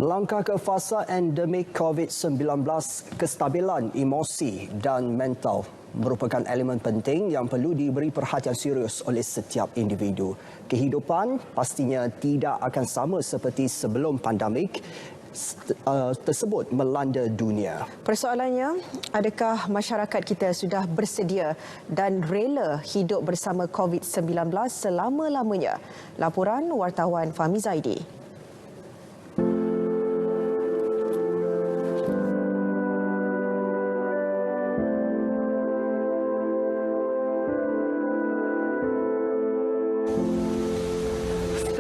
Melangkah ke fasa endemik COVID-19, kestabilan emosi dan mental merupakan elemen penting yang perlu diberi perhatian serius oleh setiap individu. Kehidupan pastinya tidak akan sama seperti sebelum pandemik tersebut melanda dunia. Persoalannya, adakah masyarakat kita sudah bersedia dan rela hidup bersama COVID-19 selama-lamanya? Laporan wartawan Fahmi Zaidi.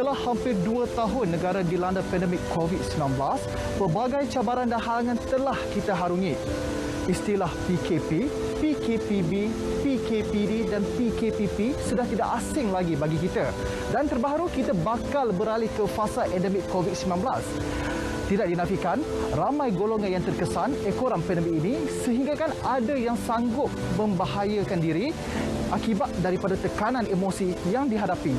Setelah hampir 2 tahun negara dilanda pandemik COVID-19, pelbagai cabaran dan halangan telah kita harungi. Istilah PKP, PKPB, PKPD dan PKPP sudah tidak asing lagi bagi kita. Dan terbaru kita bakal beralih ke fasa endemik COVID-19. Tidak dinafikan, ramai golongan yang terkesan ekoran pandemik ini sehingga kan ada yang sanggup membahayakan diri akibat daripada tekanan emosi yang dihadapi.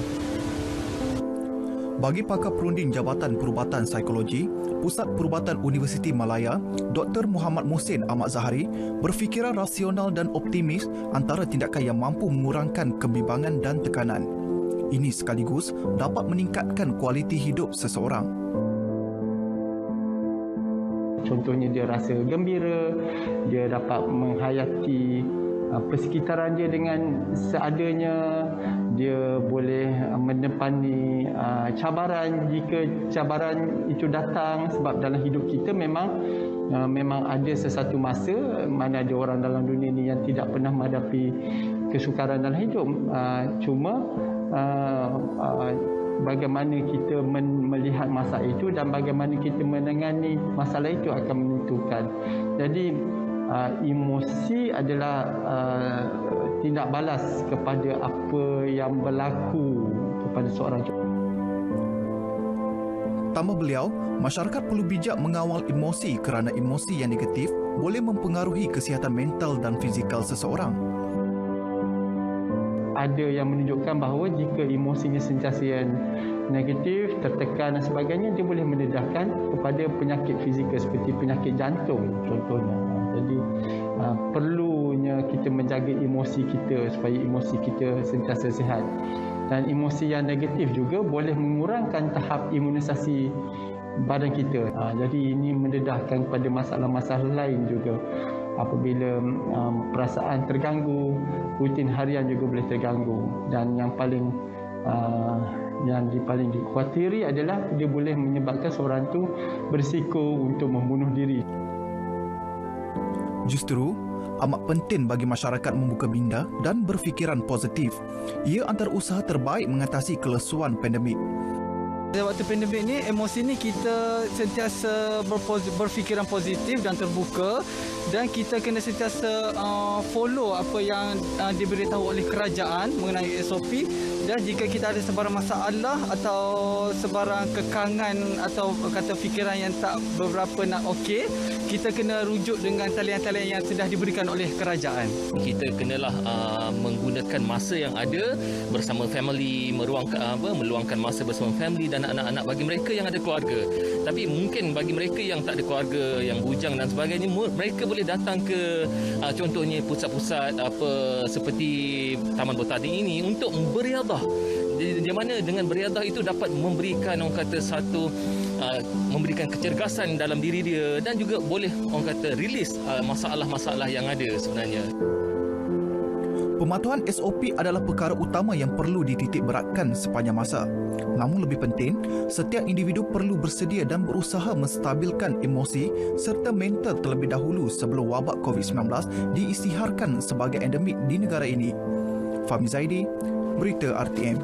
Bagi pakar perunding Jabatan Perubatan Psikologi, Pusat Perubatan Universiti Malaya, Dr. Muhammad Muhsin Ahmad Zahari berfikiran rasional dan optimis antara tindakan yang mampu mengurangkan kebimbangan dan tekanan. Ini sekaligus dapat meningkatkan kualiti hidup seseorang. Contohnya dia rasa gembira, dia dapat menghayati persekitaran dia dengan seadanya, dia boleh menepani cabaran jika cabaran itu datang, sebab dalam hidup kita memang ada sesuatu masa mana ada orang dalam dunia ini yang tidak pernah menghadapi kesukaran dalam hidup. Cuma bagaimana kita melihat masalah itu dan bagaimana kita menangani masalah itu akan menentukan. Jadi emosi adalah tindak balas kepada apa yang berlaku kepada seorang. Tambah beliau, masyarakat perlu bijak mengawal emosi kerana emosi yang negatif boleh mempengaruhi kesihatan mental dan fizikal seseorang. Ada yang menunjukkan bahawa jika emosinya sentiasa yang negatif, tertekan dan sebagainya, dia boleh mendedahkan kepada penyakit fizikal seperti penyakit jantung contohnya. Jadi perlunya kita menjaga emosi kita supaya emosi kita sentiasa sihat. Dan emosi yang negatif juga boleh mengurangkan tahap imunisasi badan kita. Jadi ini mendedahkan kepada masalah-masalah lain juga. Apabila perasaan terganggu, rutin harian juga boleh terganggu. Dan yang paling dikhawatiri adalah dia boleh menyebabkan seorang tu berisiko untuk membunuh diri. Justru, amat penting bagi masyarakat membuka minda dan berfikiran positif. Ia antara usaha terbaik mengatasi kelesuan pandemik. Waktu pandemik ni, emosi ni kita sentiasa berfikiran positif dan terbuka, dan kita kena sentiasa follow apa yang diberitahu oleh kerajaan mengenai SOP. Dan jika kita ada sebarang masalah atau sebarang kekangan atau kata fikiran yang tak beberapa nak okey, kita kena rujuk dengan talian-talian yang sudah diberikan oleh kerajaan. Kita kenalah menggunakan masa yang ada bersama family, meluangkan masa bersama family dan anak-anak bagi mereka yang ada keluarga. Tapi mungkin bagi mereka yang tak ada keluarga, yang bujang dan sebagainya, mereka boleh datang ke contohnya pusat-pusat seperti Taman Botani ini untuk beriadah. Di mana dengan beriadah itu dapat memberikan memberikan kecergasan dalam diri dia dan juga boleh rilis masalah-masalah yang ada sebenarnya. Pematuhan SOP adalah perkara utama yang perlu dititik beratkan sepanjang masa. Namun lebih penting, setiap individu perlu bersedia dan berusaha menstabilkan emosi serta mental terlebih dahulu sebelum wabak COVID-19 diisytiharkan sebagai endemik di negara ini. Fahmi Zaidi, Berita RTM.